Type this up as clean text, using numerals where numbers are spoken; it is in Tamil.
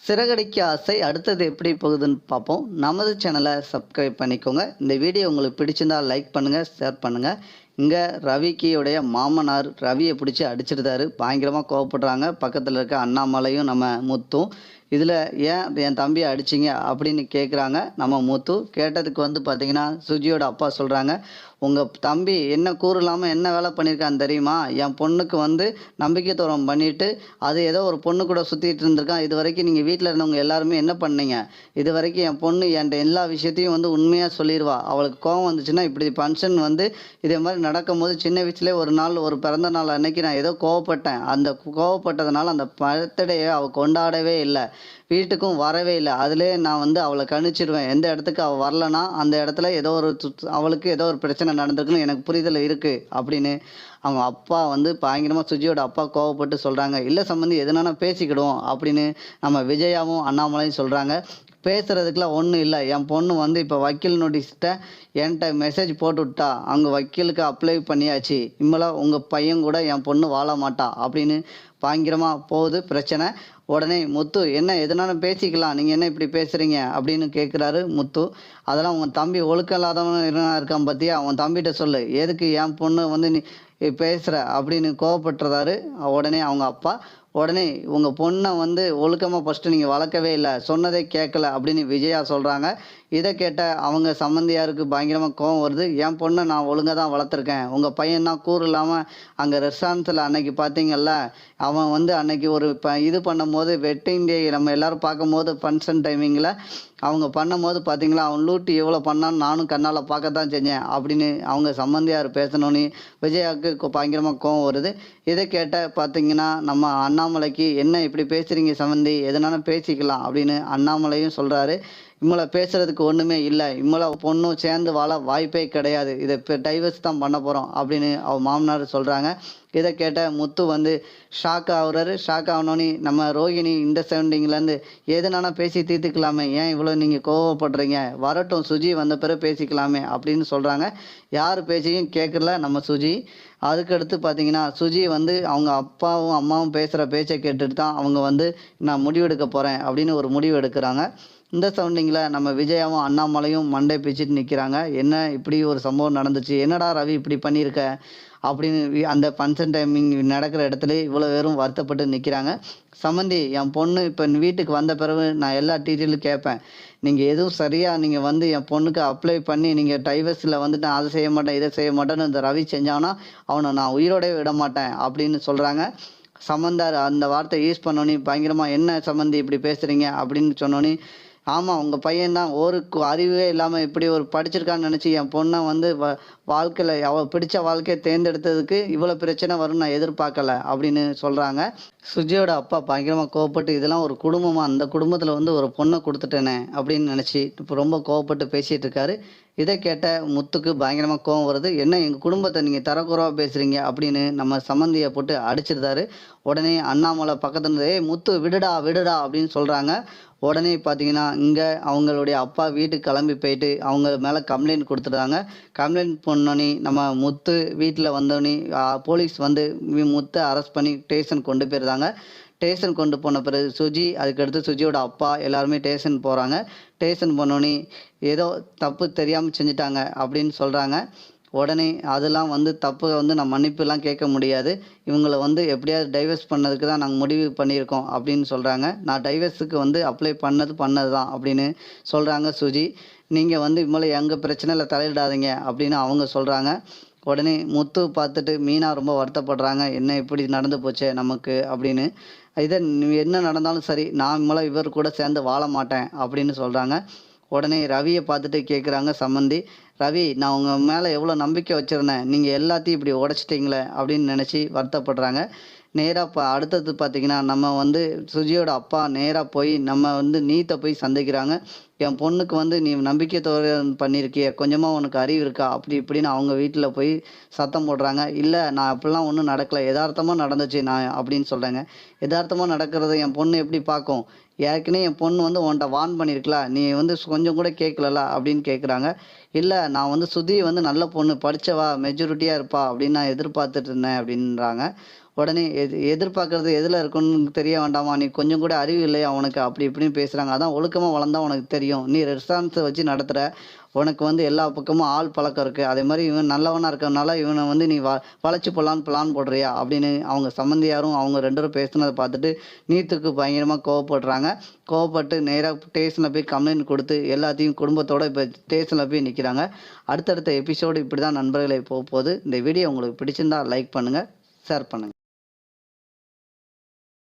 சிறகடிக்க ஆசை அடுத்தது எப்படி போகுதுன்னு பார்ப்போம். நமது சேனலை சப்ஸ்கிரைப் பண்ணிக்கோங்க. இந்த வீடியோ உங்களுக்கு பிடிச்சிருந்தா லைக் பண்ணுங்கள், ஷேர் பண்ணுங்கள். இங்கே ரவிக்கியோடைய மாமனார் ரவியை பிடிச்சி அடிச்சிருந்தாரு. பயங்கரமாக கோவப்படுறாங்க. பக்கத்தில் இருக்க அண்ணாமலையும் நம்ம முத்தும். இதில் ஏன் என் தம்பியை அடிச்சிங்க அப்படின்னு கேட்குறாங்க நம்ம முத்து. கேட்டதுக்கு பார்த்தீங்கன்னா சுஜியோட அப்பா சொல்கிறாங்க, உங்கள் தம்பி என்ன கூறு இல்லாமல் என்ன வேலை பண்ணியிருக்கான்னு தெரியுமா? என் பொண்ணுக்கு நம்பிக்கை துரோகம் பண்ணிவிட்டு அது ஏதோ ஒரு பொண்ணு கூட சுற்றிட்டு இருந்திருக்கான். இது வரைக்கும் நீங்கள் வீட்டில் இருந்தவங்க எல்லாருமே என்ன பண்ணீங்க? இது வரைக்கும் என் பொண்ணு என்கிட்ட எல்லா விஷயத்தையும் உண்மையாக சொல்லிடுவா. அவளுக்கு கோவம் வந்துச்சுன்னா இப்படி ஃபங்க்ஷன் இதே மாதிரி நடக்கும்போது சின்ன வயசுலேயே ஒரு நாள் ஒரு பிறந்த நாள் அன்னைக்கு நான் ஏதோ கோவப்பட்டேன். அந்த கோவப்பட்டதுனால அந்த பர்த்டேயை அவள் கொண்டாடவே இல்லை, வீட்டுக்கும் வரவே இல்லை. அதிலே நான் அவளை கணிச்சிடுவேன். எந்த இடத்துக்கு அவள் வரலன்னா அந்த இடத்துல ஏதோ ஒரு அவளுக்கு ஏதோ ஒரு பிரச்சனை நடந்திருக்குன்னு எனக்கு புரிதல் இருக்குது அப்படின்னு அவங்க அப்பா பயங்கரமாக சுஜியோட அப்பா கோவப்பட்டு சொல்கிறாங்க. இல்லை சம்மந்தி எதுனா பேசிக்கிடுவோம் அப்படின்னு நம்ம விஜயாவும் அண்ணாமலையும் சொல்கிறாங்க. பேசுகிறதுக்குலாம் ஒன்றும் இல்லை. என் பொண்ணு இப்போ வக்கீல் நோட்டீஸ்கிட்ட என்கிட்ட மெசேஜ் போட்டு விட்டா. அவங்க வக்கீலுக்கு அப்ளை பண்ணியாச்சு. இம்மலாம் உங்கள் பையன் கூட என் பொண்ணு வாழ மாட்டா அப்படின்னு பயங்கரமாக போகுது பிரச்சனை. உடனே முத்து, என்ன எதுனாலும் பேசிக்கலாம், நீங்கள் என்ன இப்படி பேசுகிறீங்க அப்படின்னு கேட்குறாரு முத்து. அதெல்லாம் உங்கள் தம்பி ஒழுக்கம் இல்லாதவன் இருக்கான் பார்த்தியா, அவன் தம்பிகிட்ட சொல்லு, எதுக்கு என் பொண்ணு நீ பேசுகிற அப்படின்னு கோவப்பட்டுறாரு. உடனே அவங்க அப்பா உடனே உங்கள் பொண்ணை ஒழுக்கமாக ஃபஸ்ட்டு நீங்கள் வளர்க்கவே இல்லை, சொன்னதே கேட்கல அப்படின்னு விஜயா சொல்கிறாங்க. இதை கேட்ட அவங்க சம்மந்தியாருக்கு பயங்கரமாக கோவம் வருது. என் பொண்ணை நான் ஒழுங்காக தான் வளர்த்துருக்கேன், உங்கள் பையன் தான் கூறு இல்லாமல் அங்கே ரெஸ்டாரண்ட்ஸில் அன்னைக்கு பார்த்தீங்கல்ல, அவன் அன்னைக்கு ஒரு இது பண்ணும்போது வெட்டிங் டே நம்ம எல்லோரும் பார்க்கும்போது ஃபங்க்ஷன் டைமிங்கில் அவங்க பண்ணும்போது பார்த்தீங்களா, அவன் லூட்டி எவ்வளோ பண்ணான்னு நானும் கண்ணால் பார்க்க தான் செஞ்சேன் அப்படின்னு அவங்க சம்மந்தியார் பேசணுன்னு விஜயாவுக்கு பயங்கரமாக கோவம் வருது. இதை கேட்ட பார்த்தீங்கன்னா நம்ம அண்ணாமலைக்கு, என்ன இப்படி பேசுகிறீங்க சம்மந்தி, எதனாலும் பேசிக்கலாம் அப்படின்னு அண்ணாமலையும் சொல்கிறாரு. இம்மளை பேசுகிறதுக்கு ஒன்றுமே இல்லை, இம்மளை பொண்ணும் சேர்ந்து வாழ வாய்ப்பே கிடையாது, இதை இப்போ டைவர்ஸ் தான் பண்ண போகிறோம் அப்படின்னு அவள் மாமனார் சொல்கிறாங்க. இதை கேட்ட முத்து ஷாக் ஆகுறாரு. ஷாக் ஆகணுன்னு நம்ம ரோஹிணி இந்த சரௌண்டிங்லேருந்து எதுனானா பேசி தீர்த்துக்கலாமே, ஏன் இவ்வளோ நீங்கள் கோவப்படுறீங்க, வரட்டும் சுஜி வந்த பிறகு பேசிக்கலாமே அப்படின்னு சொல்கிறாங்க. யார் பேச்சையும் கேட்கல நம்ம சுஜி. அதுக்கடுத்து பார்த்தீங்கன்னா சுஜி அவங்க அப்பாவும் அம்மாவும் பேசுகிற பேச்சை கேட்டுட்டு தான் அவங்க நான் முடிவெடுக்க போகிறேன் அப்படின்னு ஒரு முடிவு எடுக்கிறாங்க. இந்த சவுண்டிங்கில் நம்ம விஜயாவும் அண்ணாமலையும் மண்டை பிச்சுட்டு நிற்கிறாங்க. என்ன இப்படி ஒரு சம்பவம் நடந்துச்சு, என்னடா ரவி இப்படி பண்ணியிருக்க அப்படின்னு அந்த ஃபங்க்ஷன் டைமிங் நடக்கிற இடத்துல இவ்வளோ பேரும் வருத்தப்பட்டு நிற்கிறாங்க. சம்மந்தி, என் பொண்ணு இப்போ வீட்டுக்கு வந்த பிறகு நான் எல்லா டீட்டெயிலும் கேட்பேன். நீங்கள் எதுவும் சரியாக நீங்கள் என் பொண்ணுக்கு அப்ளை பண்ணி நீங்கள் டைவர்ஸில் நான் அதை செய்ய மாட்டேன் இதை செய்ய மாட்டேன்னு இந்த ரவி செஞ்சானா அவனை நான் உயிரோடே விட மாட்டேன் அப்படின்னு சொல்கிறாங்க. சம்மந்தார் அந்த வார்த்தை யூஸ் பண்ணோன்னே பயங்கரமாக, என்ன சம்மந்தி இப்படி பேசுகிறீங்க அப்படின்னு சொன்னோன்னே, ஆமாம் உங்கள் பையன்தான் ஒரு அறிவே இல்லாமல் இப்படி ஒரு படிச்சிருக்கான்னு நினச்சி என் பொண்ணை வாழ்க்கையில் அவள் பிடிச்ச வாழ்க்கையை தேர்ந்தெடுத்ததுக்கு இவ்வளோ பிரச்சனை வரும்னு நான் எதிர்பார்க்கல அப்படின்னு சொல்கிறாங்க. சுஜியோட அப்பா பயங்கரமாக கோவப்பட்டு, இதெல்லாம் ஒரு குடும்பமாக, அந்த குடும்பத்தில் ஒரு பொண்ணை கொடுத்துட்டேனே அப்படின்னு நினச்சி இப்போ ரொம்ப கோவப்பட்டு பேசிகிட்டு இருக்காரு. இதை கேட்ட முத்துக்கு பயங்கரமாக கோவம் வருது. என்ன எங்கள் குடும்பத்தை நீங்கள் தரக்குறவாக பேசுகிறீங்க அப்படின்னு நம்ம சம்மந்தியை போட்டு அடிச்சிருந்தாரு. உடனே அண்ணாமலை பக்கத்துல முத்து விடுடா விடுடா அப்படின்னு சொல்கிறாங்க. உடனே பார்த்தீங்கன்னா இங்கே அவங்களுடைய அப்பா வீட்டுக்கு கிளம்பி போயிட்டு அவங்க மேலே கம்ப்ளைண்ட் கொடுத்துட்டாங்க. கம்ப்ளைண்ட் பண்ணோன்னே நம்ம முத்து வீட்டில் வந்தோடனே போலீஸ் முத்தை அரெஸ்ட் பண்ணி ஸ்டேஷன் கொண்டு போயிருந்தாங்க. ஸ்டேஷன் கொண்டு போன பிறகு சுஜி, அதுக்கடுத்து சுஜியோட அப்பா எல்லாருமே ஸ்டேஷன் போகிறாங்க. ஸ்டேஷன் போனோன்னே ஏதோ தப்பு தெரியாமல் செஞ்சுட்டாங்க அப்படின்னு சொல்கிறாங்க. உடனே அதெல்லாம் தப்பு நான் மன்னிப்புலாம் கேட்க முடியாது, இவங்களை எப்படியாவது டைவர்ஸ் பண்ணதுக்கு தான் நாங்கள் முடிவு பண்ணியிருக்கோம் அப்படின்னு சொல்கிறாங்க. நான் டைவர்ஸுக்கு அப்ளை பண்ணது தான் அப்படின்னு சொல்கிறாங்க சுஜி. நீங்கள் இவ்வளோ எங்கள் பிரச்சனையில் தலையிடாதீங்க அப்படின்னு அவங்க சொல்கிறாங்க. உடனே முத்து பார்த்துட்டு மீனா ரொம்ப வருத்தப்படுறாங்க, என்ன இப்படி நடந்து போச்சே நமக்கு அப்படின்னு. இதை என்ன நடந்தாலும் சரி, நான் இவர் கூட சேர்ந்து வாழ மாட்டேன் அப்படின்னு சொல்கிறாங்க. உடனே ரவியை பார்த்துட்டு கேட்குறாங்க சம்மந்தி, ரவி நான் உங்கள் மேலே எவ்வளோ நம்பிக்கை வச்சுருந்தேன், நீங்கள் எல்லாத்தையும் இப்படி உடச்சிட்டிங்களே அப்படின்னு நினச்சி வருத்தப்படுறாங்க. நேராக அடுத்தது பார்த்திங்கன்னா நம்ம சுஜியோட அப்பா நேராக போய் நம்ம நீத்தை போய் சந்திக்கிறாங்க. என் பொண்ணுக்கு நீ நம்பிக்கை துரோகம் பண்ணியிருக்கிய, கொஞ்சமாக உனக்கு அறிவு இருக்கா அப்படி இப்படின்னு அவங்க வீட்டில் போய் சத்தம் போடுறாங்க. இல்லை நான் அப்படிலாம் ஒன்றும் நடக்கலை, யதார்த்தமாக நடந்துச்சு நான் அப்படின்னு சொல்கிறேங்க. யதார்த்தமாக நடக்கிறத என் பொண்ணு எப்படி பார்க்கும், ஏற்கனவே என் பொண்ணு உன்கிட்ட வார்ன் பண்ணியிருக்கலாம், நீ கொஞ்சம் கூட கேட்கலல அப்படின்னு கேட்குறாங்க. இல்லை நான் சுதி நல்ல பொண்ணு, படித்தவா, மெச்சூரிட்டியாக இருப்பா அப்படின்னு நான் எதிர்பார்த்துட்டு இருந்தேன் அப்படின்றாங்க. உடனே எதிர்பார்க்கறது எதில் இருக்குன்னு தெரிய வேண்டாமா, நீ கொஞ்சம் கூட அறிவு இல்லையா உனக்கு, அப்படி இப்படின்னு பேசுகிறாங்க. அதான் ஒழுக்கமாக வளர்ந்தா உனக்கு தெரியும், நீ ரெஸ்டாரண்ட்ஸை வச்சு நடத்துகிற, உனக்கு வந்து எல்லா பக்கமும் ஆள் பழக்கம் இருக்குது, அதே மாதிரி இவன் நல்லவனாக இருக்கிறதுனால இவனை வந்து நீ வளைச்சு போடலான்னு பிளான் போடுறியா அப்படின்னு அவங்க சம்மந்தியாரும் அவங்க 2 பேரும் பேசுனதை பார்த்துட்டு நீத்துக்கு பயங்கரமாக கோவப்படுறாங்க. கோவப்பட்டு நேராக ஸ்டேஷனில் போய் கம்ப்ளைண்ட் கொடுத்து எல்லாத்தையும் குடும்பத்தோடு இப்போ ஸ்டேஷனில் போய் நிற்கிறாங்க. அடுத்தடுத்த எபிசோடு இப்படி தான் நண்பர்களே போக போகுது. இந்த வீடியோ உங்களுக்கு பிடிச்சிருந்தா லைக் பண்ணுங்கள், ஷேர் பண்ணுங்கள்.